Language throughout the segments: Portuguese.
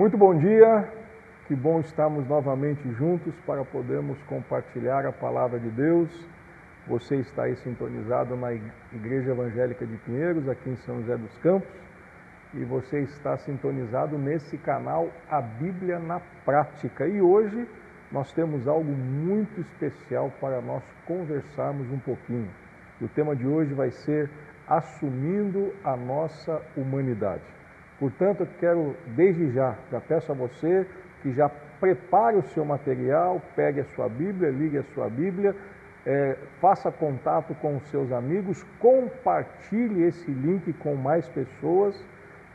Muito bom dia, que bom estarmos novamente juntos para podermos compartilhar a palavra de Deus. Você está aí sintonizado na Igreja Evangélica de Pinheiros, aqui em São José dos Campos, e você está sintonizado nesse canal A Bíblia na Prática. E hoje nós temos algo muito especial para nós conversarmos um pouquinho. E o tema de hoje vai ser Assumindo a Nossa Humanidade. Portanto, eu quero desde já peço a você que já prepare o seu material, pegue a sua Bíblia, ligue a sua Bíblia, faça contato com os seus amigos, compartilhe esse link com mais pessoas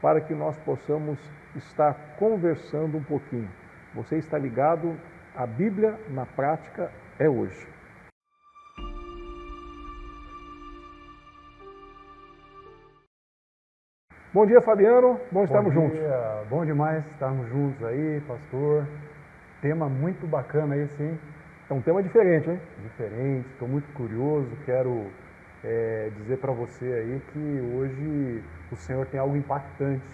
para que nós possamos estar conversando um pouquinho. Você está ligado? A Bíblia na Prática é hoje. Bom dia, Fabiano. Bom estarmos juntos. Bom demais estarmos juntos aí, pastor. Tema muito bacana esse, hein? É um tema diferente, hein? Diferente, estou muito curioso. Quero dizer para você aí que hoje o Senhor tem algo impactante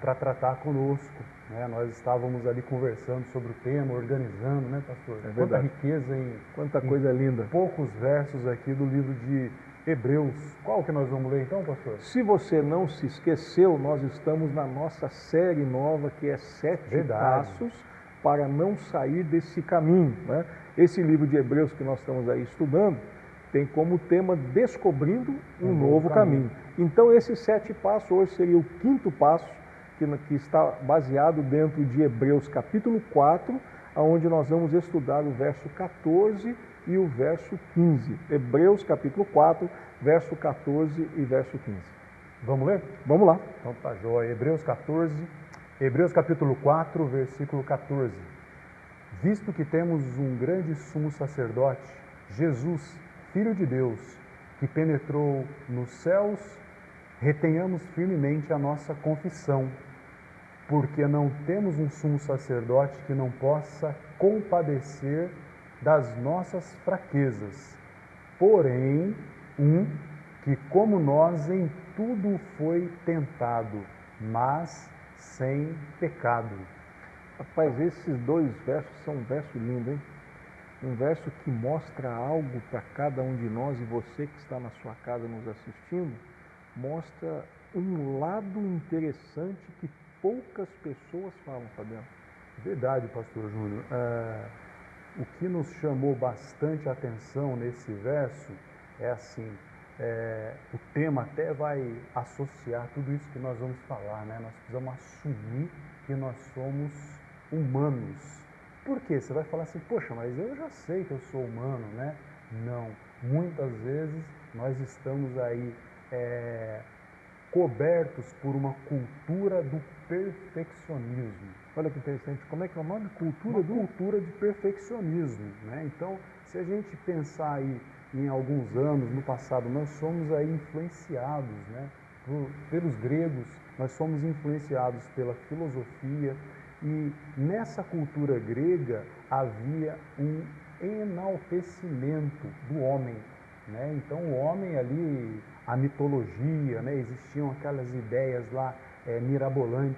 para tratar conosco, né? Nós estávamos ali conversando sobre o tema, organizando, né, pastor? É verdade. Quanta riqueza Quanta coisa linda. Poucos versos aqui do livro de Hebreus. Qual que nós vamos ler então, pastor? Se você não se esqueceu, nós estamos na nossa série nova que é 7 passos para não sair desse caminho, né? Esse livro de Hebreus que nós estamos aí estudando tem como tema Descobrindo um Novo Caminho. Então esses 7 passos hoje seria o 5º passo que está baseado dentro de Hebreus capítulo 4, onde nós vamos estudar o verso 14 e o verso 15. Hebreus capítulo 4, verso 14 e verso 15. Vamos ler? Vamos lá. Então tá jóia. Hebreus capítulo 4, versículo 14. Visto que temos um grande sumo sacerdote, Jesus, Filho de Deus, que penetrou nos céus, retenhamos firmemente a nossa confissão, porque não temos um sumo sacerdote que não possa compadecer das nossas fraquezas, porém que como nós em tudo foi tentado, mas sem pecado. Rapaz, esses 2 versos são um verso lindo, hein? Um verso que mostra algo para cada um de nós, e você que está na sua casa nos assistindo, mostra um lado interessante que poucas pessoas falam, Fabiano. Verdade, pastor Júnior. O que nos chamou bastante atenção nesse verso é assim, o tema até vai associar tudo isso que nós vamos falar, né? Nós precisamos assumir que nós somos humanos. Por quê? Você vai falar assim, poxa, mas eu já sei que eu sou humano, né? Não. Muitas vezes nós estamos aí cobertos por uma cultura do perfeccionismo. Olha que interessante, como é que é o nome? Cultura de perfeccionismo, né? Então, se a gente pensar aí em alguns anos, no passado, nós somos aí influenciados, né, pelos gregos, nós somos influenciados pela filosofia, e nessa cultura grega havia um enaltecimento do homem, né? Então o homem ali, a mitologia, né? Existiam aquelas ideias lá mirabolantes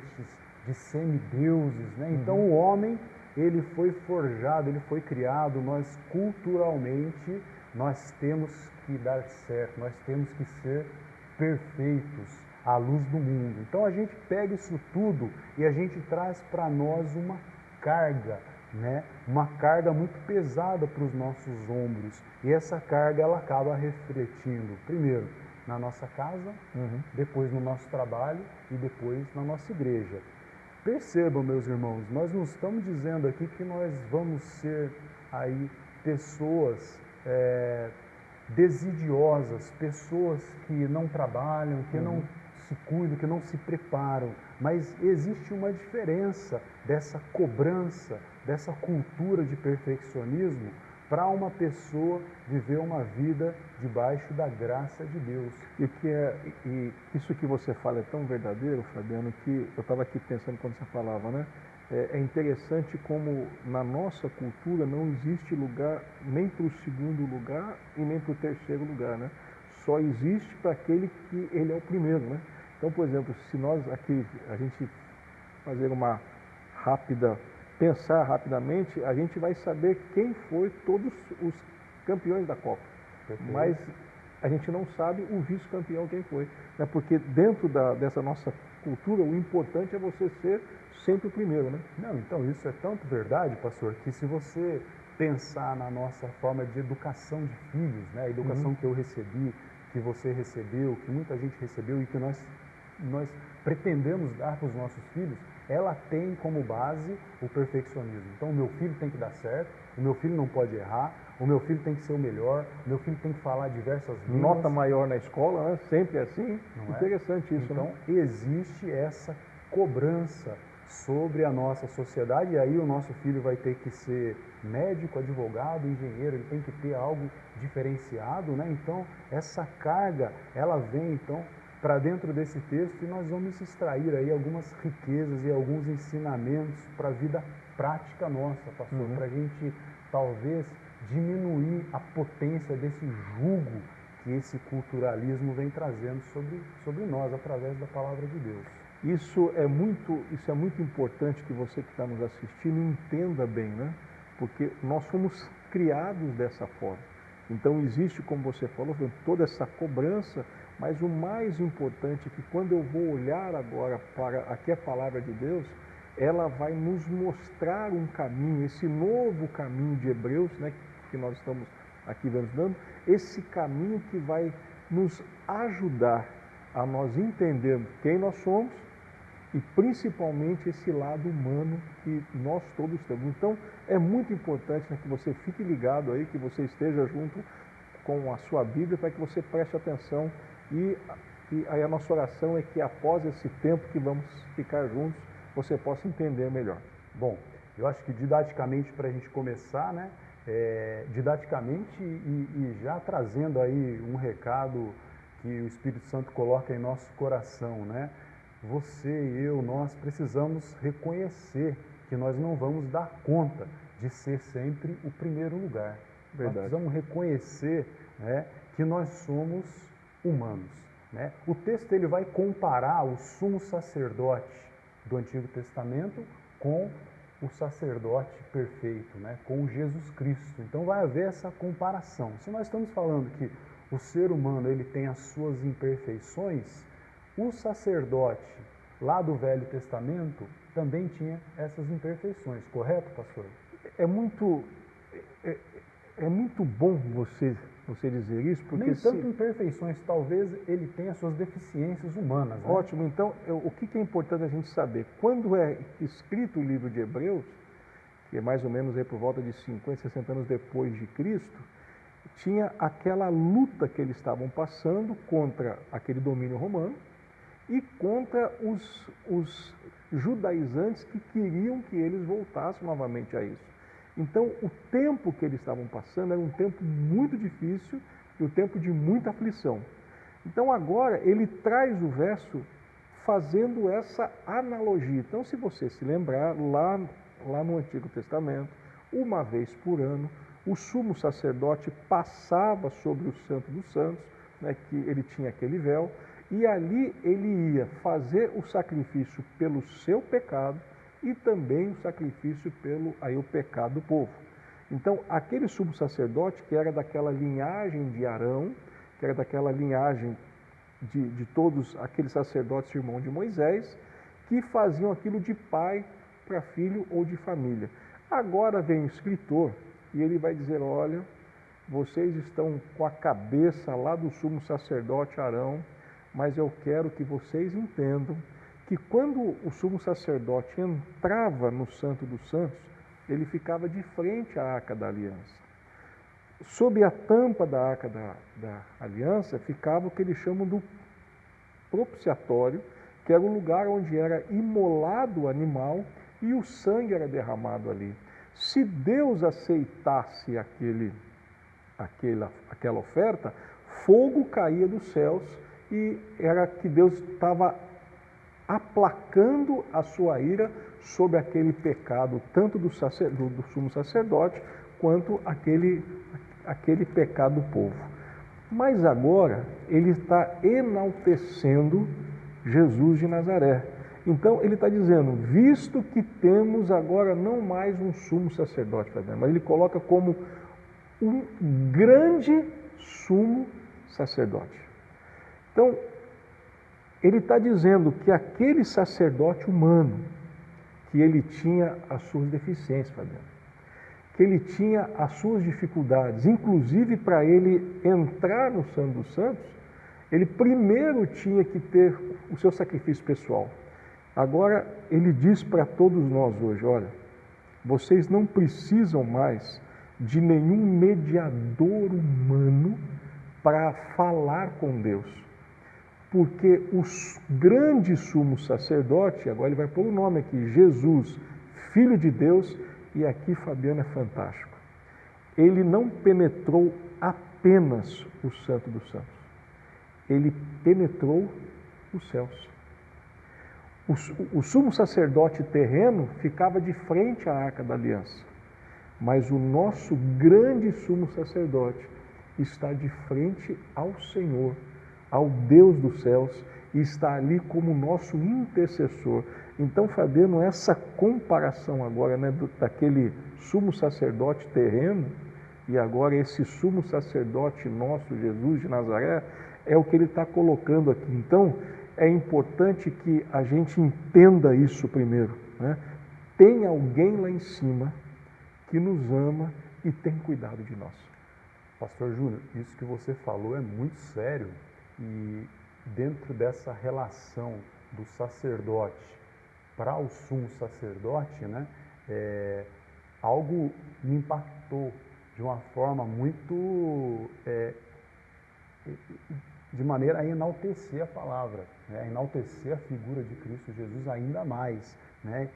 de semideuses, né? Então o homem, ele foi forjado, ele foi criado, nós culturalmente, nós temos que dar certo, nós temos que ser perfeitos à luz do mundo. Então a gente pega isso tudo e a gente traz para nós uma carga, né? Uma carga muito pesada para os nossos ombros. E essa carga ela acaba refletindo, primeiro, na nossa casa, depois no nosso trabalho e depois na nossa igreja. Percebam, meus irmãos, nós não estamos dizendo aqui que nós vamos ser aí pessoas desidiosas, pessoas que não trabalham, que não se cuidam, que não se preparam, mas existe uma diferença dessa cobrança, dessa cultura de perfeccionismo para uma pessoa viver uma vida debaixo da graça de Deus. E isso que você fala é tão verdadeiro, Fabiano, que eu estava aqui pensando quando você falava, né? É interessante como na nossa cultura não existe lugar nem para o 2º lugar e nem para o 3º lugar, né? Só existe para aquele que ele é o primeiro, né? Então, por exemplo, se nós aqui, a gente fazer uma pensar rapidamente, a gente vai saber quem foi todos os campeões da Copa. Perfeito. Mas a gente não sabe o vice-campeão quem foi. Né? Porque dentro dessa nossa cultura, o importante é você ser sempre o primeiro. Né? Não, então isso é tanto verdade, pastor, que se você pensar na nossa forma de educação de filhos, né? A educação que eu recebi, que você recebeu, que muita gente recebeu e que nós pretendemos dar para os nossos filhos, ela tem como base o perfeccionismo. Então, o meu filho tem que dar certo, o meu filho não pode errar, o meu filho tem que ser o melhor, o meu filho tem que falar diversas línguas. Nota maior na escola, né? Sempre assim. Não é? Interessante isso. Então, né? existe essa cobrança sobre a nossa sociedade, e aí o nosso filho vai ter que ser médico, advogado, engenheiro, ele tem que ter algo diferenciado, né? Então, essa carga, ela vem, então, para dentro desse texto e nós vamos extrair aí algumas riquezas e alguns ensinamentos para a vida prática nossa, pastor, para a gente, talvez, diminuir a potência desse jugo que esse culturalismo vem trazendo sobre nós, através da palavra de Deus. Isso é muito importante que você que está nos assistindo entenda bem, né? Porque nós fomos criados dessa forma. Então existe, como você falou, toda essa cobrança, mas o mais importante é que quando eu vou olhar agora para aqui a palavra de Deus, ela vai nos mostrar um caminho, esse novo caminho de Hebreus, né? Que nós estamos aqui dando, esse caminho que vai nos ajudar a nós entendermos quem nós somos, e principalmente esse lado humano que nós todos temos. Então, é muito importante, né, que você fique ligado aí, que você esteja junto com a sua Bíblia, para que você preste atenção. E aí a nossa oração é que após esse tempo que vamos ficar juntos, você possa entender melhor. Bom, eu acho que didaticamente, para a gente começar, né, didaticamente e já trazendo aí um recado que o Espírito Santo coloca em nosso coração, né? Você e eu, nós precisamos reconhecer que nós não vamos dar conta de ser sempre o primeiro lugar. Verdade. Nós precisamos reconhecer, né, que nós somos humanos. Né? O texto ele vai comparar o sumo sacerdote do Antigo Testamento com o sacerdote perfeito, né, com Jesus Cristo. Então vai haver essa comparação. Se nós estamos falando que o ser humano ele tem as suas imperfeições, o sacerdote lá do Velho Testamento também tinha essas imperfeições, correto, pastor? É muito bom você dizer isso, porque nem tanto imperfeições, talvez ele tenha suas deficiências humanas. Né? Ótimo, então o que é importante a gente saber? Quando é escrito o livro de Hebreus, que é mais ou menos aí por volta de 50, 60 anos depois de Cristo, tinha aquela luta que eles estavam passando contra aquele domínio romano e contra os judaizantes que queriam que eles voltassem novamente a isso. Então, o tempo que eles estavam passando era um tempo muito difícil e um tempo de muita aflição. Então, agora, ele traz o verso fazendo essa analogia. Então, se você se lembrar, lá no Antigo Testamento, uma vez por ano, o sumo sacerdote passava sobre o Santo dos Santos, né, que ele tinha aquele véu, e ali ele ia fazer o sacrifício pelo seu pecado e também o sacrifício pelo o pecado do povo. Então, aquele sumo sacerdote que era daquela linhagem de Arão, que era daquela linhagem de todos aqueles sacerdotes irmãos de Moisés, que faziam aquilo de pai para filho ou de família. Agora vem o escritor e ele vai dizer, olha, vocês estão com a cabeça lá do sumo sacerdote Arão, mas eu quero que vocês entendam que quando o sumo sacerdote entrava no Santo dos Santos, ele ficava de frente à Arca da Aliança. Sob a tampa da Arca da Aliança ficava o que eles chamam do propiciatório, que era o lugar onde era imolado o animal e o sangue era derramado ali. Se Deus aceitasse aquela oferta, fogo caía dos céus e era que Deus estava aplacando a sua ira sobre aquele pecado, tanto do sumo sacerdote, quanto aquele pecado do povo. Mas agora, ele está enaltecendo Jesus de Nazaré. Então ele está dizendo, visto que temos agora não mais um sumo sacerdote, mas ele coloca como um grande sumo sacerdote. Então, ele está dizendo que aquele sacerdote humano, que ele tinha as suas deficiências, Fabiano, que ele tinha as suas dificuldades, inclusive para ele entrar no Santo dos Santos, ele primeiro tinha que ter o seu sacrifício pessoal. Agora, ele diz para todos nós hoje, olha, vocês não precisam mais de nenhum mediador humano para falar com Deus. Porque o grande sumo sacerdote, agora ele vai pôr o nome aqui, Jesus, Filho de Deus, e aqui Fabiano é fantástico. Ele não penetrou apenas o Santo dos Santos, ele penetrou os céus. O sumo sacerdote terreno ficava de frente à Arca da Aliança, mas o nosso grande sumo sacerdote está de frente ao Senhor, ao Deus dos céus, e está ali como nosso intercessor. Então, Fabiano, essa comparação agora, né, daquele sumo sacerdote terreno, e agora esse sumo sacerdote nosso, Jesus de Nazaré, é o que ele está colocando aqui. Então, é importante que a gente entenda isso primeiro, né? Tem alguém lá em cima que nos ama e tem cuidado de nós. Pastor Júnior, isso que você falou é muito sério, e dentro dessa relação do sacerdote para o sumo sacerdote, né, algo me impactou de uma forma muito, de maneira a enaltecer a palavra, né, a enaltecer a figura de Cristo Jesus ainda mais, né?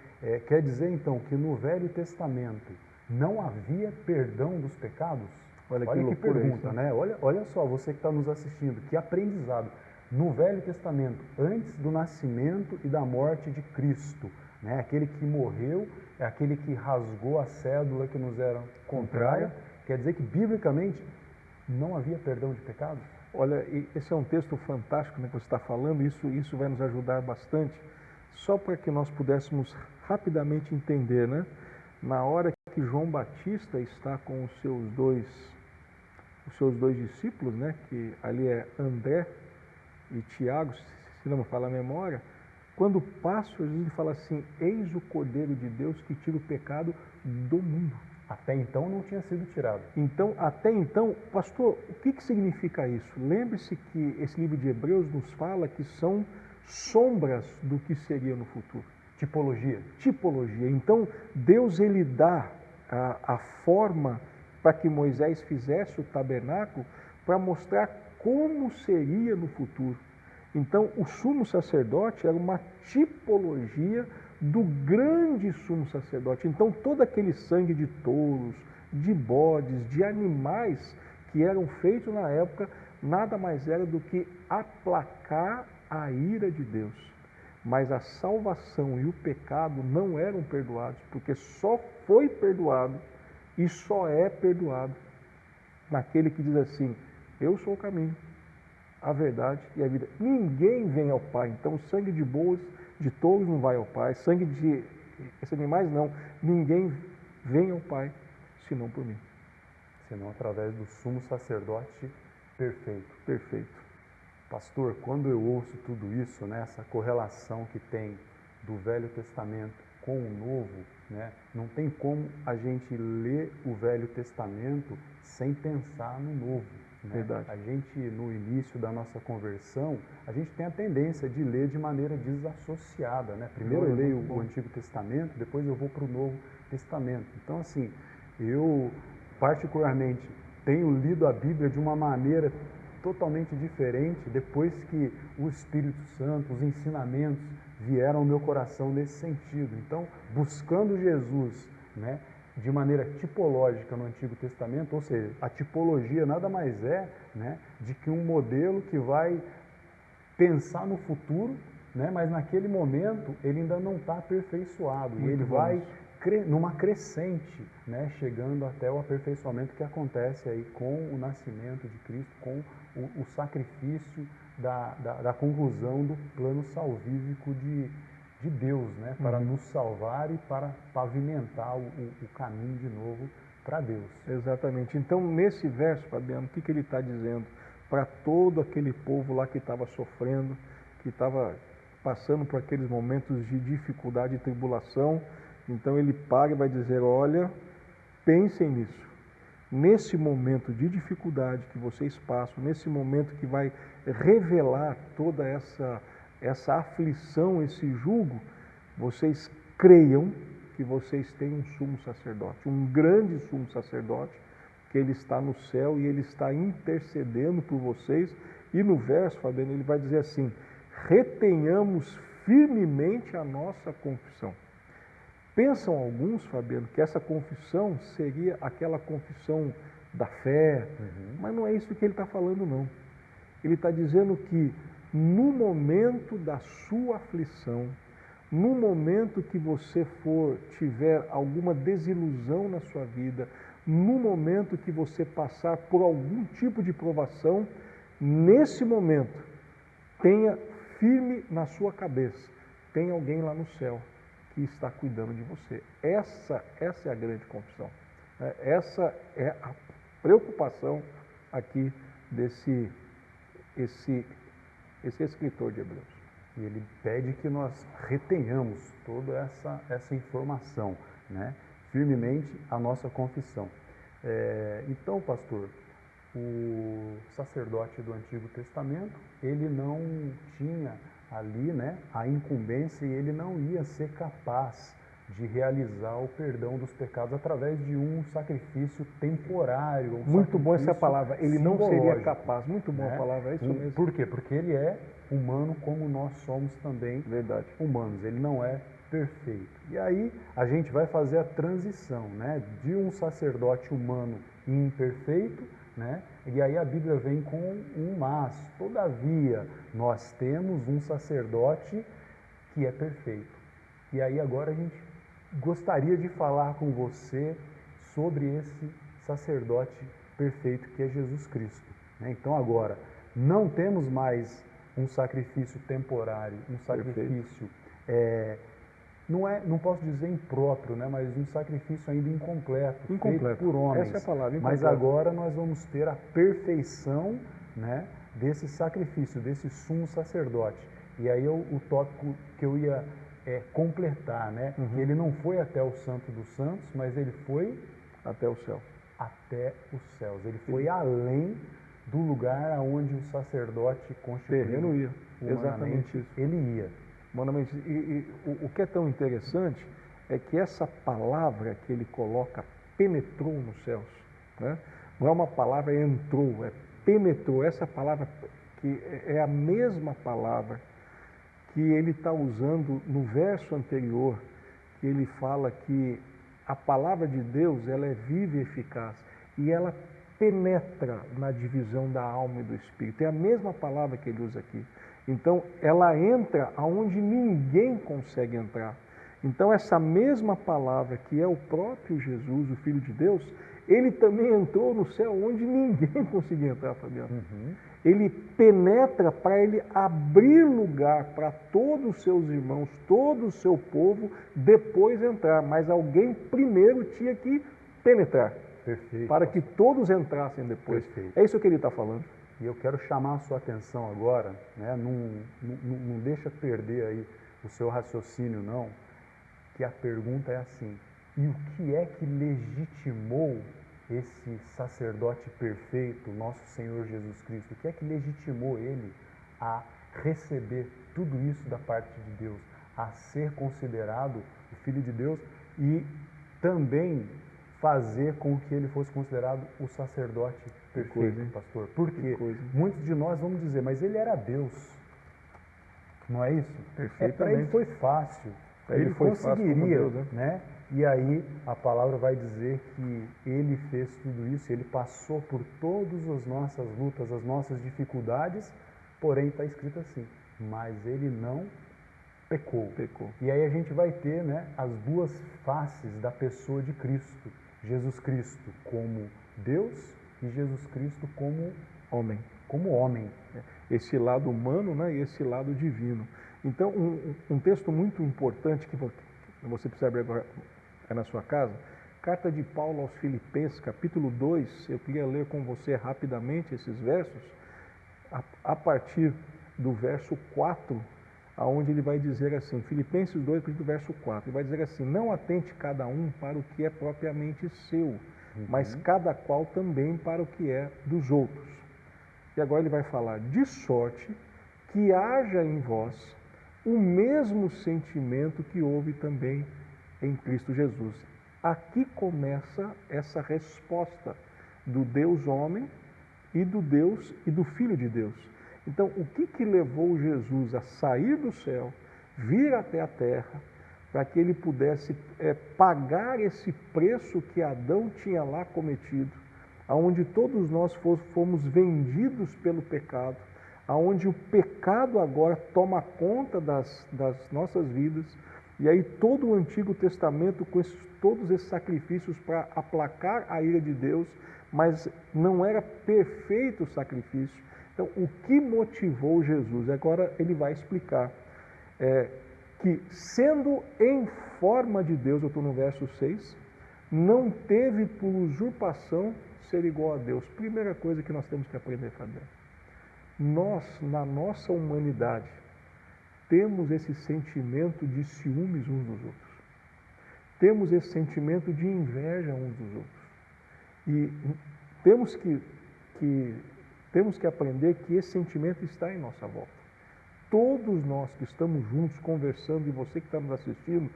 Quer dizer então que no Velho Testamento não havia perdão dos pecados? Olha que pergunta, né? Olha só, você que está nos assistindo, que aprendizado. No Velho Testamento, antes do nascimento e da morte de Cristo, né? Aquele que morreu, é aquele que rasgou a cédula que nos era contrária. Quer dizer que, biblicamente, não havia perdão de pecados? Olha, esse é um texto fantástico, né, que você está falando, isso vai nos ajudar bastante, só para que nós pudéssemos rapidamente entender, né? Na hora que João Batista está com os seus dois discípulos, né, que ali é André e Tiago, se não me falha a memória, quando passa, Jesus fala assim, eis o Cordeiro de Deus que tira o pecado do mundo. Até então não tinha sido tirado. Então, até então, pastor, o que significa isso? Lembre-se que esse livro de Hebreus nos fala que são sombras do que seria no futuro. Tipologia. Tipologia. Então, Deus ele dá a forma para que Moisés fizesse o tabernáculo para mostrar como seria no futuro. Então, o sumo sacerdote era uma tipologia do grande sumo sacerdote. Então, todo aquele sangue de touros, de bodes, de animais que eram feitos na época, nada mais era do que aplacar a ira de Deus. Mas a salvação e o pecado não eram perdoados, porque só foi perdoado e só é perdoado naquele que diz assim, eu sou o caminho, a verdade e a vida. Ninguém vem ao Pai. Então, o sangue de bois, de touros não vai ao Pai, sangue de esses animais não. Ninguém vem ao Pai, senão por mim. Senão através do sumo sacerdote perfeito. Perfeito. Pastor, quando eu ouço tudo isso, né, essa correlação que tem do Velho Testamento com o Novo, né, não tem como a gente ler o Velho Testamento sem pensar no Novo. Né? Verdade. A gente, no início da nossa conversão, a gente tem a tendência de ler de maneira desassociada. Né? Primeiro eu leio o Antigo Testamento, depois eu vou para o Novo Testamento. Então, assim, eu particularmente tenho lido a Bíblia de uma maneira totalmente diferente depois que o Espírito Santo, os ensinamentos vieram ao meu coração nesse sentido. Então, buscando Jesus, né, de maneira tipológica no Antigo Testamento, ou seja, a tipologia nada mais é, né, de que um modelo que vai pensar no futuro, né, mas naquele momento ele ainda não está aperfeiçoado. Muito e ele vai numa crescente, né, chegando até o aperfeiçoamento que acontece aí com o nascimento de Cristo, com o sacrifício da conclusão do plano salvífico de Deus, né? Para nos salvar e para pavimentar o caminho de novo para Deus. Exatamente. Então, nesse verso, Fabiano, o que ele está dizendo? Para todo aquele povo lá que estava sofrendo, que estava passando por aqueles momentos de dificuldade e tribulação, então ele para e vai dizer: olha, pensem nisso. Nesse momento de dificuldade que vocês passam, nesse momento que vai revelar toda essa aflição, esse jugo, vocês creiam que vocês têm um sumo sacerdote, um grande sumo sacerdote, que ele está no céu e ele está intercedendo por vocês. E no verso, Fabiano, ele vai dizer assim: retenhamos firmemente a nossa confissão. Pensam alguns, Fabiano, que essa confissão seria aquela confissão da fé, mas não é isso que ele está falando, não. Ele está dizendo que no momento da sua aflição, no momento que você tiver alguma desilusão na sua vida, no momento que você passar por algum tipo de provação, nesse momento, tenha firme na sua cabeça, tem alguém lá no céu que está cuidando de você. Essa é a grande confissão. Essa é a preocupação aqui desse escritor de Hebreus. E ele pede que nós retenhamos toda essa informação, né? Firmemente a nossa confissão. Então, pastor, o sacerdote do Antigo Testamento, ele não tinha ali, né, a incumbência, e ele não ia ser capaz de realizar o perdão dos pecados através de um sacrifício temporário. Muito bom essa palavra, ele não seria capaz. Muito boa a palavra, é isso mesmo. Por quê? Porque ele é humano como nós somos também. Verdade. Humanos, ele não é perfeito. E aí a gente vai fazer a transição, né, de um sacerdote humano imperfeito, né, e aí a Bíblia vem com um mas. Todavia, nós temos um sacerdote que é perfeito. E aí agora a gente gostaria de falar com você sobre esse sacerdote perfeito que é Jesus Cristo, né? Então agora, não temos mais um sacrifício temporário, um sacrifício, não posso dizer impróprio, né? Mas um sacrifício ainda incompleto, feito por homens. Essa é a palavra, mas agora nós vamos ter a perfeição, né, desse sacrifício, desse sumo sacerdote. E aí o tópico que eu ia completar, né? Que ele não foi até o Santo dos Santos, mas ele foi até o céu. Até os céus. Ele foi além do lugar aonde o sacerdote constituído ia. Exatamente isso. Ele ia. Humanamente. E o que é tão interessante é que essa palavra que ele coloca, penetrou nos céus, né? Não é uma palavra entrou, é penetrou. Essa palavra que é a mesma palavra que ele está usando no verso anterior, que ele fala que a palavra de Deus, ela é viva e eficaz, e ela penetra na divisão da alma e do espírito. É a mesma palavra que ele usa aqui. Então, ela entra aonde ninguém consegue entrar. Então, essa mesma palavra, que é o próprio Jesus, o Filho de Deus, ele também entrou no céu onde ninguém conseguia entrar, Fabiano. Ele penetra para ele abrir lugar para todos os seus irmãos, todo o seu povo, depois entrar. Mas alguém primeiro tinha que penetrar. Perfeito. Para que todos entrassem depois. Perfeito. É isso que ele está falando. E eu quero chamar a sua atenção agora, né? Não deixa perder aí o seu raciocínio, não, que a pergunta é assim: e o que é que legitimou esse sacerdote perfeito, nosso Senhor Jesus Cristo? O que é que legitimou ele a receber tudo isso da parte de Deus, a ser considerado o Filho de Deus e também fazer com que ele fosse considerado o sacerdote perfeito, pastor? Porque muitos de nós vamos dizer, mas ele era Deus, não é isso? Para ele foi fácil, ele conseguiria, Deus, né? E aí a palavra vai dizer que ele fez tudo isso, ele passou por todas as nossas lutas, as nossas dificuldades, porém está escrito assim: mas ele não pecou. E aí a gente vai ter, né, as duas faces da pessoa de Cristo. Jesus Cristo como Deus e Jesus Cristo como homem. Como homem. Esse lado humano, né, e esse lado divino. Então, um texto muito importante que você precisa abrir agora na sua casa, carta de Paulo aos Filipenses, capítulo 2, eu queria ler com você rapidamente esses versos, a partir do verso 4, aonde ele vai dizer assim, Filipenses 2, do verso 4, ele vai dizer assim, não atente cada um para o que é propriamente seu, mas cada qual também para o que é dos outros. E agora ele vai falar, de sorte que haja em vós o mesmo sentimento que houve também em Cristo Jesus. Aqui começa essa resposta do Deus homem e do Deus e do Filho de Deus. Então, o que levou Jesus a sair do céu, vir até a terra, para que ele pudesse pagar esse preço que Adão tinha lá cometido, aonde todos nós fomos vendidos pelo pecado, aonde o pecado agora toma conta das nossas vidas, e aí todo o Antigo Testamento com todos esses sacrifícios para aplacar a ira de Deus, mas não era perfeito o sacrifício. Então, o que motivou Jesus? Agora ele vai explicar que, sendo em forma de Deus, eu estou no verso 6, não teve por usurpação ser igual a Deus. Primeira coisa que nós temos que aprender, Fabiano. Nós, na nossa humanidade, temos esse sentimento de ciúmes uns dos outros. Temos esse sentimento de inveja uns dos outros. E temos que aprender que esse sentimento está em nossa volta. Todos nós que estamos juntos conversando, e você que está nos assistindo,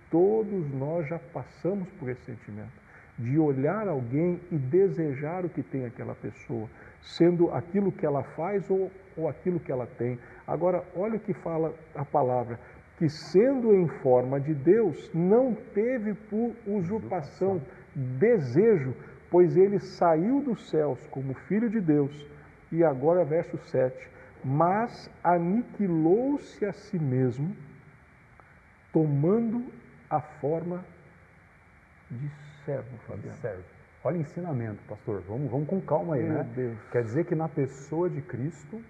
todos nós já passamos por esse sentimento de olhar alguém e desejar o que tem aquela pessoa, sendo aquilo que ela faz ou aquilo que ela tem. Agora, olha o que fala a palavra, que sendo em forma de Deus, não teve por usurpação, desejo, pois ele saiu dos céus como Filho de Deus. E agora, verso 7, mas aniquilou-se a si mesmo, tomando a forma de servo, Fabiano. Servo. Olha o ensinamento, pastor. Vamos com calma aí, Meu né? Deus. Quer dizer que na pessoa de Cristo,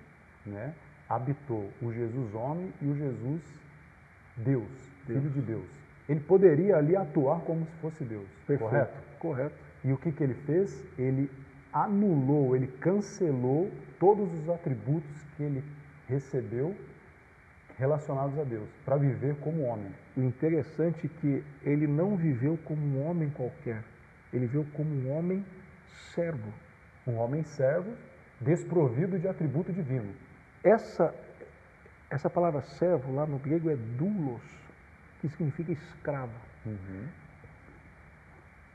né, habitou o Jesus homem e o Jesus Deus, Filho de Deus. Ele poderia ali atuar como se fosse Deus, Perfeito. correto? Correto. E o que ele fez? Ele anulou, ele cancelou todos os atributos que ele recebeu relacionados a Deus, para viver como homem. O interessante é que ele não viveu como um homem qualquer, ele viveu como um homem servo. Um homem servo, desprovido de atributo divino. Essa palavra servo lá no grego é doulos, que significa escravo.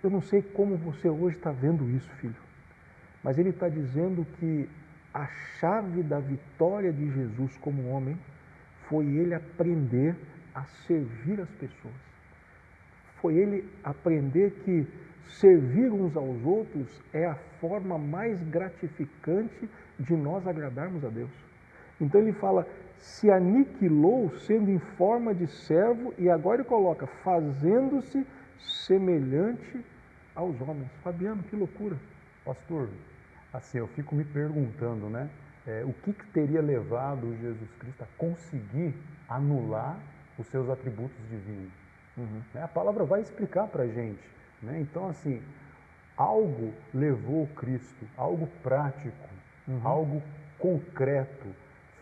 Eu não sei como você hoje está vendo isso, filho, mas ele está dizendo que a chave da vitória de Jesus como homem foi ele aprender a servir as pessoas. Foi ele aprender que servir uns aos outros é a forma mais gratificante de nós agradarmos a Deus. Então ele fala, se aniquilou sendo em forma de servo, e agora ele coloca, fazendo-se semelhante aos homens. Fabiano, que loucura. Pastor, assim, eu fico me perguntando, né? O que teria levado Jesus Cristo a conseguir anular os seus atributos divinos? A palavra vai explicar para a gente, né? Então, assim, algo levou Cristo, algo prático, algo concreto,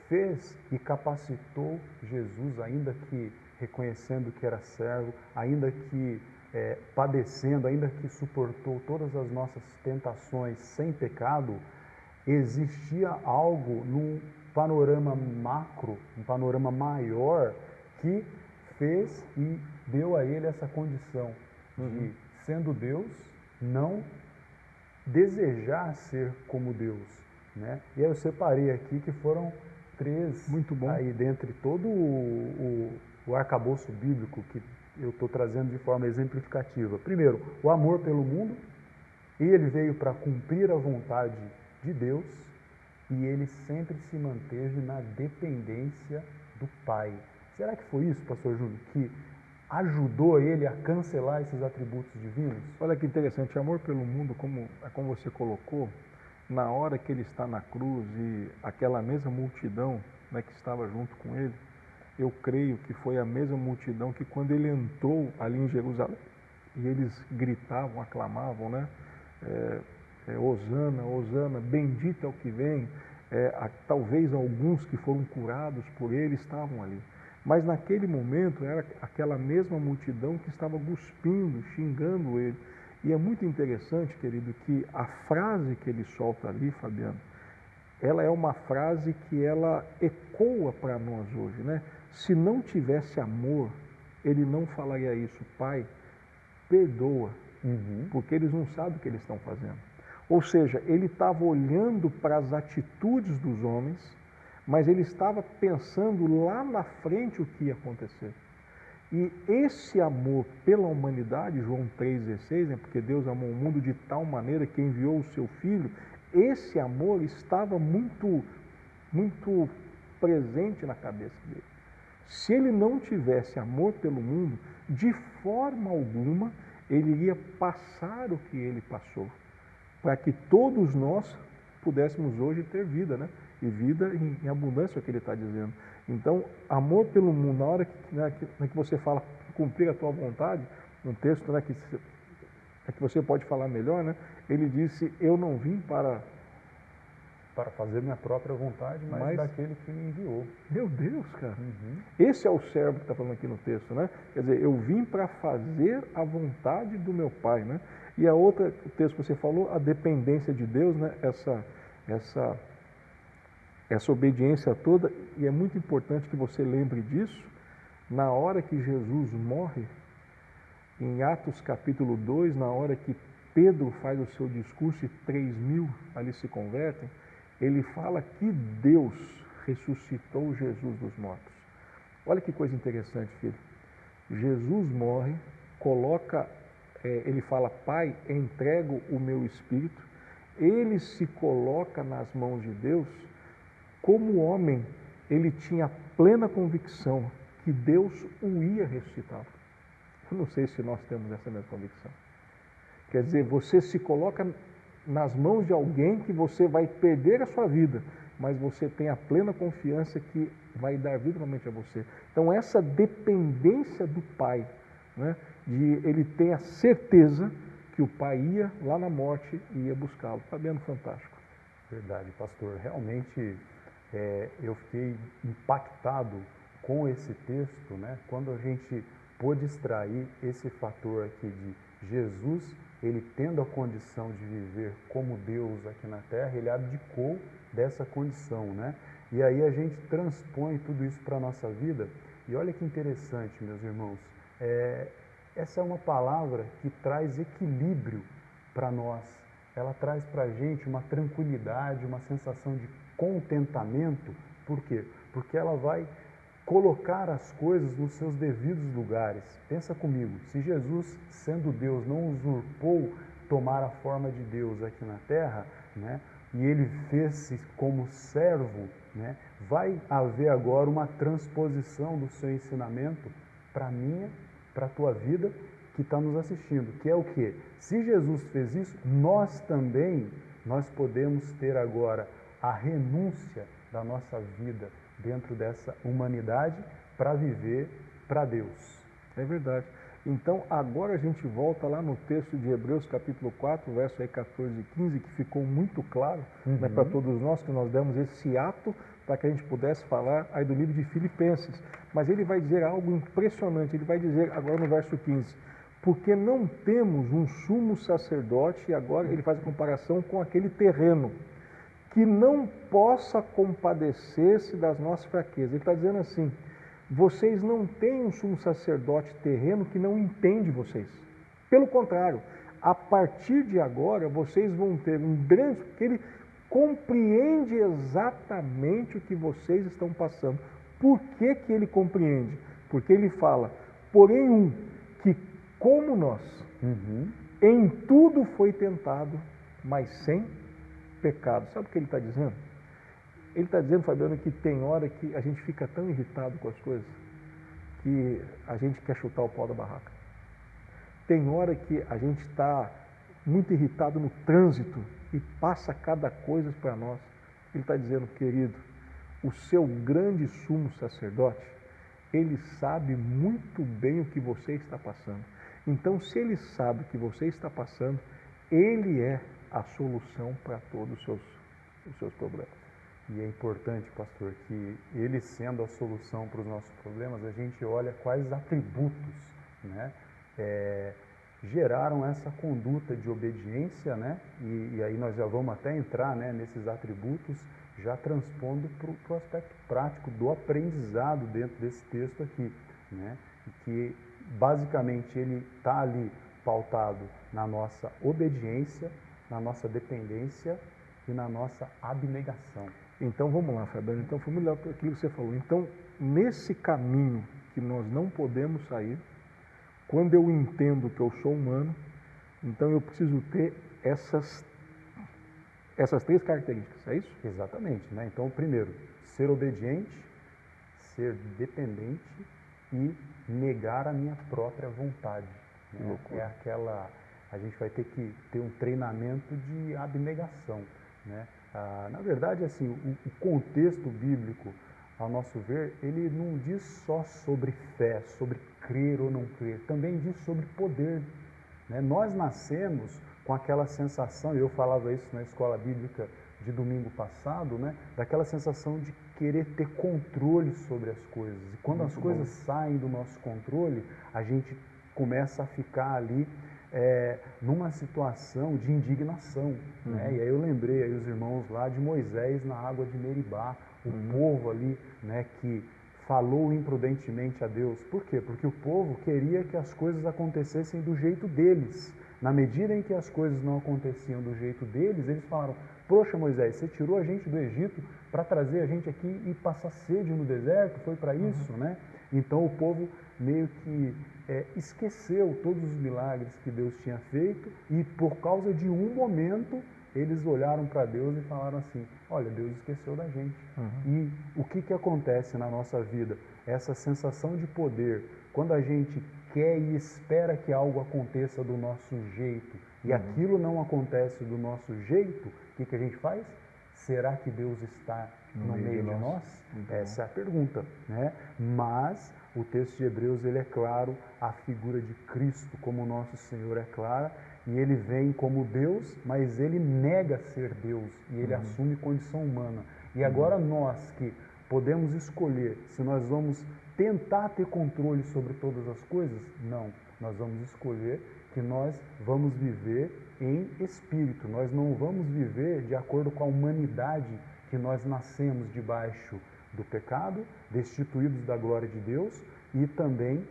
fez e capacitou Jesus, ainda que reconhecendo que era servo, ainda que padecendo, ainda que suportou todas as nossas tentações sem pecado, existia algo num panorama macro, um panorama maior, que fez e deu a ele essa condição de, sendo Deus, não desejar ser como Deus, né? E aí eu separei aqui que foram três, muito bom, aí dentre todo o arcabouço bíblico que eu estou trazendo de forma exemplificativa. Primeiro, o amor pelo mundo, e ele veio para cumprir a vontade de Deus, e ele sempre se manteve na dependência do Pai. Será que foi isso, pastor Júnior, que ajudou ele a cancelar esses atributos divinos? Olha que interessante, amor pelo mundo, como você colocou, na hora que ele está na cruz e aquela mesma multidão, né, que estava junto com ele, eu creio que foi a mesma multidão que quando ele entrou ali em Jerusalém, e eles gritavam, aclamavam, né? Hosana, Hosana, bendito é o que vem. Talvez alguns que foram curados por ele estavam ali. Mas naquele momento era aquela mesma multidão que estava cuspindo, xingando ele. E é muito interessante, querido, que a frase que ele solta ali, Fabiano, ela é uma frase que ela ecoa para nós hoje, né? Se não tivesse amor, ele não falaria isso. Pai, perdoa, porque eles não sabem o que eles estão fazendo. Ou seja, ele estava olhando para as atitudes dos homens, mas ele estava pensando lá na frente o que ia acontecer. E esse amor pela humanidade, João 3,16, né, porque Deus amou o mundo de tal maneira que enviou o seu Filho, esse amor estava muito presente na cabeça dele. Se ele não tivesse amor pelo mundo, de forma alguma ele iria passar o que ele passou, para que todos nós pudéssemos hoje ter vida, né? E vida em abundância, é o que ele está dizendo. Então, amor pelo mundo, na hora que você fala cumprir a tua vontade, um texto, né, que você pode falar melhor, né? Ele disse, eu não vim para fazer minha própria vontade, mas daquele que me enviou. Meu Deus, cara. Esse é o servo que está falando aqui no texto, né? Quer dizer, eu vim para fazer a vontade do meu Pai, né? E a outra, o texto que você falou, a dependência de Deus, né? Essa obediência toda, e é muito importante que você lembre disso, na hora que Jesus morre, em Atos capítulo 2, na hora que Pedro faz o seu discurso e 3.000 ali se convertem, ele fala que Deus ressuscitou Jesus dos mortos. Olha que coisa interessante, filho. Jesus morre, ele fala, Pai, entrego o meu espírito. Ele se coloca nas mãos de Deus. Como homem, ele tinha plena convicção que Deus o ia ressuscitar. Eu não sei se nós temos essa mesma convicção. Quer dizer, você se coloca nas mãos de alguém que você vai perder a sua vida, mas você tem a plena confiança que vai dar vida novamente a você. Então, essa dependência do Pai, né, de ele ter a certeza que o Pai ia lá na morte e ia buscá-lo. Fabiano, fantástico. Verdade, pastor. Realmente, eu fiquei impactado com esse texto, né, quando a gente pôde extrair esse fator aqui de Jesus, ele tendo a condição de viver como Deus aqui na Terra, ele abdicou dessa condição, né? E aí a gente transpõe tudo isso para a nossa vida, e olha que interessante, meus irmãos, essa é uma palavra que traz equilíbrio para nós, ela traz para a gente uma tranquilidade, uma sensação de contentamento. Por quê? Porque ela vai colocar as coisas nos seus devidos lugares. Pensa comigo, se Jesus, sendo Deus, não usurpou tomar a forma de Deus aqui na terra, né, e ele fez-se como servo, né, vai haver agora uma transposição do seu ensinamento para a minha, para a tua vida que está nos assistindo, que é o quê? Se Jesus fez isso, nós também, nós podemos ter agora a renúncia da nossa vida dentro dessa humanidade para viver para Deus. É verdade. Então, agora a gente volta lá no texto de Hebreus, capítulo 4, verso aí 14 e 15, que ficou muito claro, né, para todos nós, que nós demos esse ato para que a gente pudesse falar aí do livro de Filipenses. Mas ele vai dizer algo impressionante, ele vai dizer agora no verso 15, porque não temos um sumo sacerdote, e agora ele faz a comparação com aquele terreno, que não possa compadecer-se das nossas fraquezas. Ele está dizendo assim, vocês não têm um sumo sacerdote terreno que não entende vocês. Pelo contrário, a partir de agora, vocês vão ter um grande, que ele compreende exatamente o que vocês estão passando. Por que que ele compreende? Porque ele fala, porém que como nós, em tudo foi tentado, mas sem pecado. Sabe o que ele está dizendo? Ele está dizendo, Fabiano, que tem hora que a gente fica tão irritado com as coisas que a gente quer chutar o pau da barraca. Tem hora que a gente está muito irritado no trânsito e passa cada coisa para nós. Ele está dizendo, querido, o seu grande sumo sacerdote, Ele sabe muito bem o que você está passando. Então, se Ele sabe o que você está passando, Ele é a solução para todos os seus problemas. E é importante, pastor, que Ele sendo a solução para os nossos problemas, a gente olha quais atributos, né, geraram essa conduta de obediência, né, e aí nós já vamos até entrar, né, nesses atributos, já transpondo para o aspecto prático do aprendizado dentro desse texto aqui, né, e que basicamente ele está ali pautado na nossa obediência, na nossa dependência e na nossa abnegação. Então vamos lá, Fabiano. Então foi melhor aquilo que você falou. Então, nesse caminho que nós não podemos sair, quando eu entendo que eu sou humano, então eu preciso ter essas três características, é isso? Exatamente, né? Então, primeiro, ser obediente, ser dependente e negar a minha própria vontade. Né? É aquela, a gente vai ter que ter um treinamento de abnegação, né? Na verdade, assim, o contexto bíblico, ao nosso ver, ele não diz só sobre fé, sobre crer ou não crer, também diz sobre poder. Né? Nós nascemos com aquela sensação, eu falava isso na escola bíblica de domingo passado, né? Daquela sensação de querer ter controle sobre as coisas. E quando as coisas saem do nosso controle, a gente começa a ficar ali numa situação de indignação. Né? E aí eu lembrei aí os irmãos lá de Moisés na água de Meribá, o povo ali, né, que falou imprudentemente a Deus. Por quê? Porque o povo queria que as coisas acontecessem do jeito deles. Na medida em que as coisas não aconteciam do jeito deles, eles falaram: poxa, Moisés, você tirou a gente do Egito para trazer a gente aqui e passar sede no deserto? Foi para isso, né? Então o povo meio que esqueceu todos os milagres que Deus tinha feito e por causa de um momento eles olharam para Deus e falaram assim: olha, Deus esqueceu da gente. E o que acontece na nossa vida? Essa sensação de poder, quando a gente quer e espera que algo aconteça do nosso jeito e aquilo não acontece do nosso jeito, o que a gente faz? Será que Deus está no meio de nós? Essa é a pergunta, né? Mas o texto de Hebreus, ele é claro, a figura de Cristo como nosso Senhor é clara, e ele vem como Deus, mas ele nega ser Deus e ele assume condição humana. E agora nós que podemos escolher se nós vamos tentar ter controle sobre todas as coisas, não. Nós vamos escolher que nós vamos viver em espírito, nós não vamos viver de acordo com a humanidade que nós nascemos debaixo do pecado, destituídos da glória de Deus e também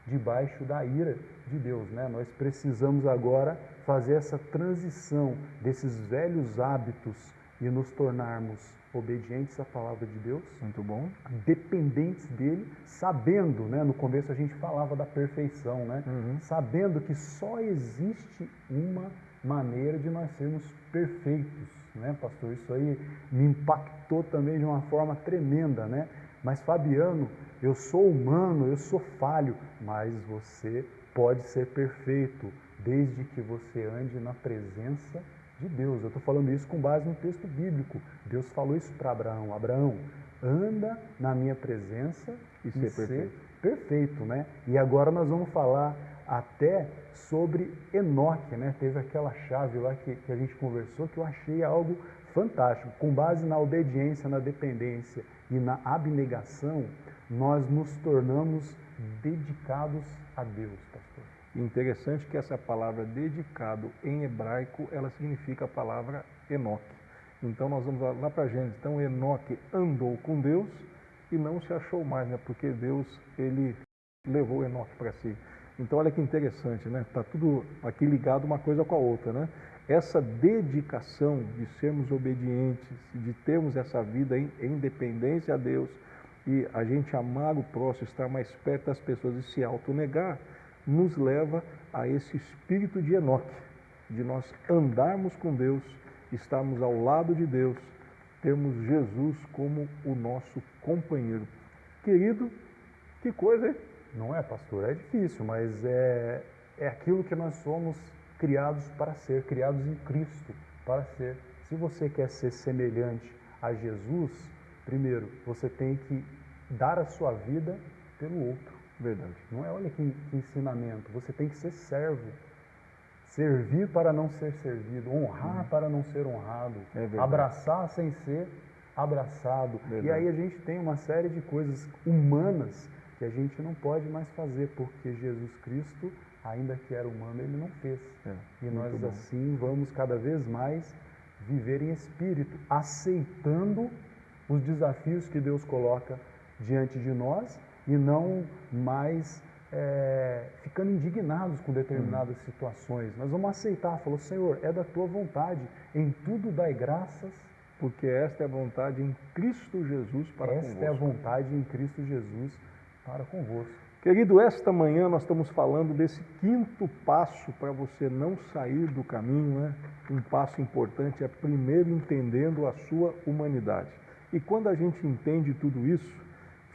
debaixo da ira de Deus, né? Nós precisamos agora fazer essa transição desses velhos hábitos e nos tornarmos obedientes à palavra de Deus. Muito bom. Dependentes dele, sabendo, né? No começo a gente falava da perfeição, né? Sabendo que só existe uma maneira de nós sermos perfeitos, né, pastor? Isso aí me impactou também de uma forma tremenda, né? Mas Fabiano, eu sou humano, eu sou falho, mas você pode ser perfeito, desde que você ande na presença de Deus. Eu estou falando isso com base no texto bíblico. Deus falou isso para Abraão: Abraão, anda na minha presença e ser perfeito, né? E agora nós vamos falar até sobre Enoque, né? Teve aquela chave lá que a gente conversou que eu achei algo fantástico. Com base na obediência, na dependência e na abnegação, nós nos tornamos dedicados a Deus, pastor. Interessante que essa palavra dedicado em hebraico, ela significa a palavra Enoque. Então nós vamos lá para Gênesis. Então Enoque andou com Deus e não se achou mais, né? Porque Deus, ele levou Enoque para si. Então olha que interessante, né? Está tudo aqui ligado uma coisa com a outra, né? Essa dedicação de sermos obedientes, de termos essa vida em dependência a Deus e a gente amar o próximo, estar mais perto das pessoas e se autonegar, nos leva a esse espírito de Enoque, de nós andarmos com Deus, estarmos ao lado de Deus, termos Jesus como o nosso companheiro. Querido, que coisa, hein? Não é, pastor? É difícil, mas é aquilo que nós somos criados para ser, criados em Cristo para ser. Se você quer ser semelhante a Jesus, primeiro, você tem que dar a sua vida pelo outro. Verdade. Não é, olha que ensinamento, você tem que ser servo. Servir para não ser servido, honrar para não ser honrado, abraçar sem ser abraçado. Verdade. E aí a gente tem uma série de coisas humanas que a gente não pode mais fazer, porque Jesus Cristo, ainda que era humano, ele não fez. E nós assim vamos cada vez mais viver em espírito, aceitando os desafios que Deus coloca diante de nós e não mais ficando indignados com determinadas situações. Nós vamos aceitar, falou, Senhor, é da tua vontade, em tudo dai graças. Porque esta é a vontade em Cristo Jesus para convosco. Esta é a vontade em Cristo Jesus para convosco. Querido, esta manhã nós estamos falando desse quinto passo para você não sair do caminho, né? Um passo importante é primeiro entendendo a sua humanidade. E quando a gente entende tudo isso,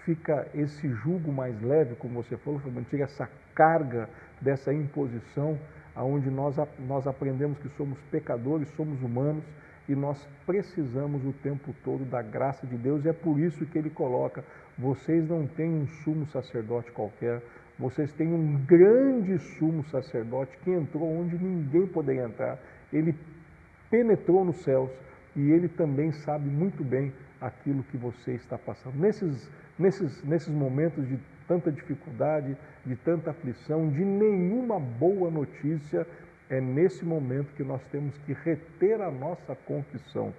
fica esse jugo mais leve, como você falou, tira essa carga dessa imposição, aonde nós aprendemos que somos pecadores, somos humanos e nós precisamos o tempo todo da graça de Deus, e é por isso que ele coloca, vocês não têm um sumo sacerdote qualquer, vocês têm um grande sumo sacerdote que entrou onde ninguém poderia entrar, ele penetrou nos céus e ele também sabe muito bem aquilo que você está passando. Nesses momentos de tanta dificuldade, de tanta aflição, de nenhuma boa notícia, é nesse momento que nós temos que reter a nossa confissão.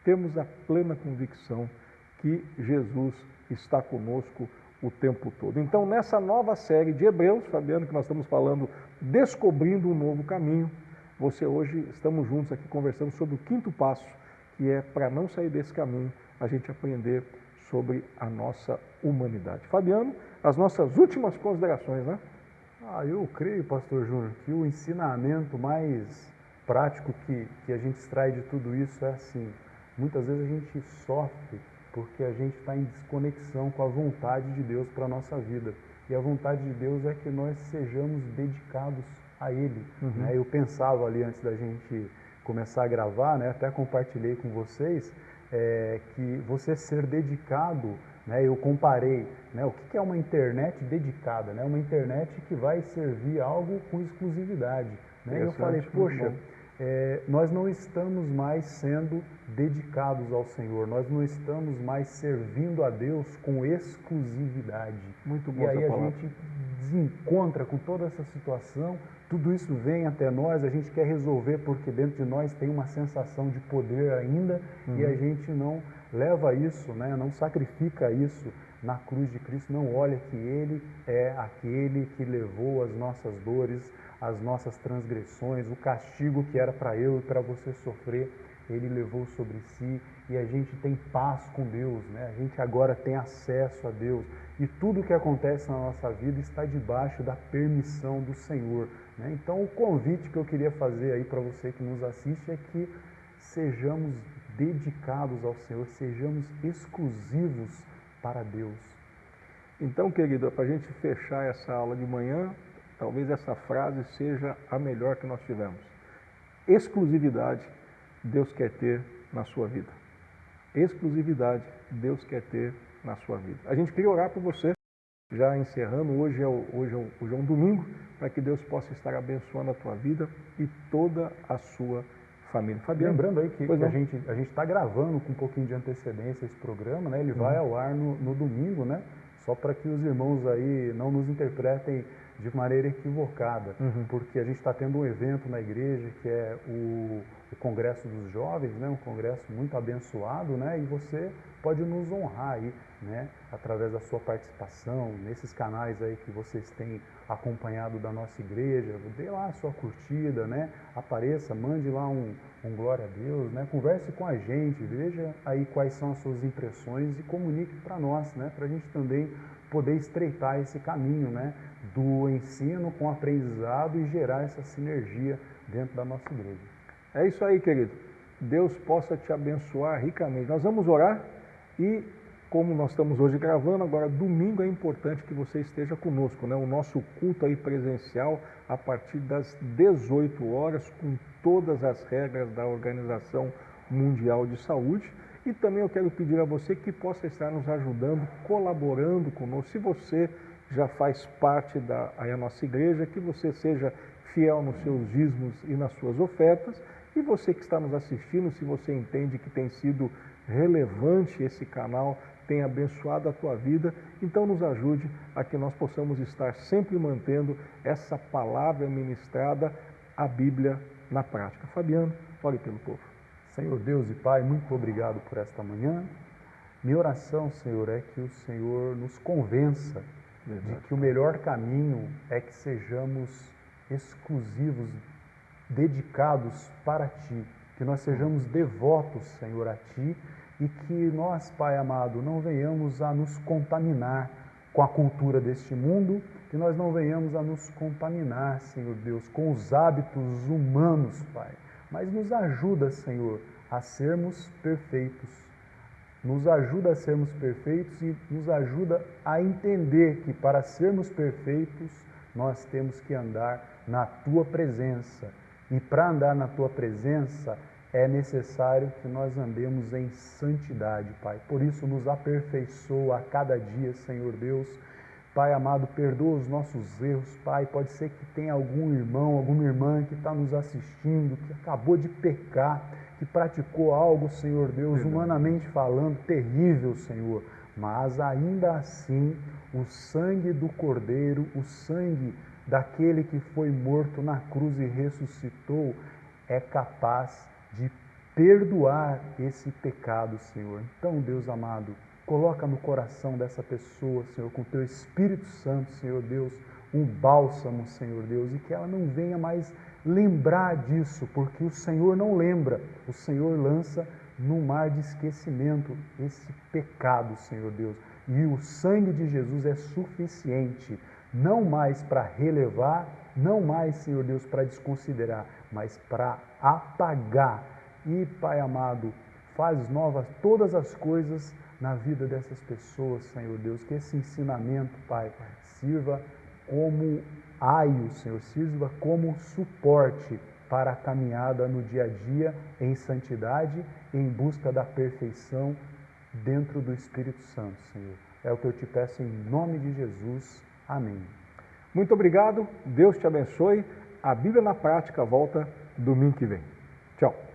Temos a plena convicção que Jesus está conosco o tempo todo. Então, nessa nova série de Hebreus, Fabiano, que nós estamos falando, descobrindo um novo caminho, hoje estamos juntos aqui conversando sobre o quinto passo, que é para não sair desse caminho, a gente aprender sobre a nossa humanidade. Fabiano, as nossas últimas considerações, né? Eu creio, pastor Júnior, que o ensinamento mais prático que a gente extrai de tudo isso é assim, muitas vezes a gente sofre porque a gente está em desconexão com a vontade de Deus para a nossa vida. E a vontade de Deus é que nós sejamos dedicados a Ele. Né? Eu pensava ali antes da gente começar a gravar, né? Até compartilhei com vocês, que você ser dedicado, né? Eu comparei, né? O que é uma internet dedicada, né? Uma internet que vai servir algo com exclusividade, né? Eu falei, poxa, nós não estamos mais sendo dedicados ao Senhor, nós não estamos mais servindo a Deus com exclusividade. Muito bom. E aí a gente desencontra com toda essa situação, tudo isso vem até nós, a gente quer resolver porque dentro de nós tem uma sensação de poder ainda, e a gente não leva isso, né? Não sacrifica isso na cruz de Cristo, não olha que Ele é aquele que levou as nossas dores, as nossas transgressões, o castigo que era para eu e para você sofrer, Ele levou sobre si, e a gente tem paz com Deus, né? A gente agora tem acesso a Deus, e tudo que acontece na nossa vida está debaixo da permissão do Senhor, né? Então o convite que eu queria fazer aí para você que nos assiste é que sejamos dedicados ao Senhor, sejamos exclusivos para Deus. Então, querido, para a gente fechar essa aula de manhã, talvez essa frase seja a melhor que nós tivemos. Exclusividade Deus quer ter na sua vida. Exclusividade Deus quer ter na sua vida. A gente queria orar por você, já encerrando, hoje é um domingo, para que Deus possa estar abençoando a tua vida e toda a sua família. Fabiano, lembrando aí que a gente está gravando com um pouquinho de antecedência esse programa, né? Ele vai ao ar no domingo, né? Só para que os irmãos aí não nos interpretem de maneira equivocada, porque a gente está tendo um evento na igreja que é o Congresso dos Jovens, né? Um congresso muito abençoado, né? E você pode nos honrar aí, né? Através da sua participação nesses canais aí que vocês têm acompanhado da nossa igreja, dê lá a sua curtida, né? Apareça, mande lá um glória a Deus, né? Converse com a gente, veja aí quais são as suas impressões e comunique para nós, né? Para a gente também poder estreitar esse caminho, né? Do ensino com aprendizado e gerar essa sinergia dentro da nossa igreja. É isso aí, querido. Deus possa te abençoar ricamente. Nós vamos orar e, como nós estamos hoje gravando, agora domingo é importante que você esteja conosco, né? O nosso culto aí presencial a partir das 18 horas, com todas as regras da Organização Mundial de Saúde. E também eu quero pedir a você que possa estar nos ajudando, colaborando conosco. Se você já faz parte aí a nossa igreja, que você seja fiel nos seus dízimos e nas suas ofertas. E você que está nos assistindo, se você entende que tem sido relevante esse canal, tem abençoado a tua vida, então nos ajude a que nós possamos estar sempre mantendo essa palavra ministrada, a Bíblia na prática. Fabiano, ore pelo povo. Senhor Deus e Pai, muito obrigado por esta manhã. Minha oração, Senhor, é que o Senhor nos convença de que o melhor caminho é que sejamos exclusivos, dedicados para Ti, que nós sejamos devotos, Senhor, a Ti, e que nós, Pai amado, não venhamos a nos contaminar com a cultura deste mundo, que nós não venhamos a nos contaminar, Senhor Deus, com os hábitos humanos, Pai, mas nos ajuda, Senhor, a sermos perfeitos. Nos ajuda a sermos perfeitos e nos ajuda a entender que para sermos perfeitos, nós temos que andar na Tua presença. E para andar na Tua presença, é necessário que nós andemos em santidade, Pai. Por isso, nos aperfeiçoa a cada dia, Senhor Deus. Pai amado, perdoa os nossos erros, Pai. Pode ser que tenha algum irmão, alguma irmã que está nos assistindo, que acabou de pecar, que praticou algo, Senhor Deus, humanamente falando, terrível, Senhor. Mas ainda assim, o sangue do Cordeiro, o sangue daquele que foi morto na cruz e ressuscitou, é capaz de perdoar esse pecado, Senhor. Então, Deus amado, coloca no coração dessa pessoa, Senhor, com o Teu Espírito Santo, Senhor Deus, um bálsamo, Senhor Deus, e que ela não venha mais lembrar disso, porque o Senhor não lembra, o Senhor lança no mar de esquecimento esse pecado, Senhor Deus. E o sangue de Jesus é suficiente, não mais para relevar, não mais, Senhor Deus, para desconsiderar, mas para apagar. E, Pai amado, faz novas todas as coisas na vida dessas pessoas, Senhor Deus. Que esse ensinamento, Pai, sirva como aio, Senhor, sirva como suporte para a caminhada no dia a dia em santidade, em busca da perfeição dentro do Espírito Santo, Senhor. É o que eu te peço em nome de Jesus. Amém. Muito obrigado, Deus te abençoe. A Bíblia na Prática volta domingo que vem. Tchau.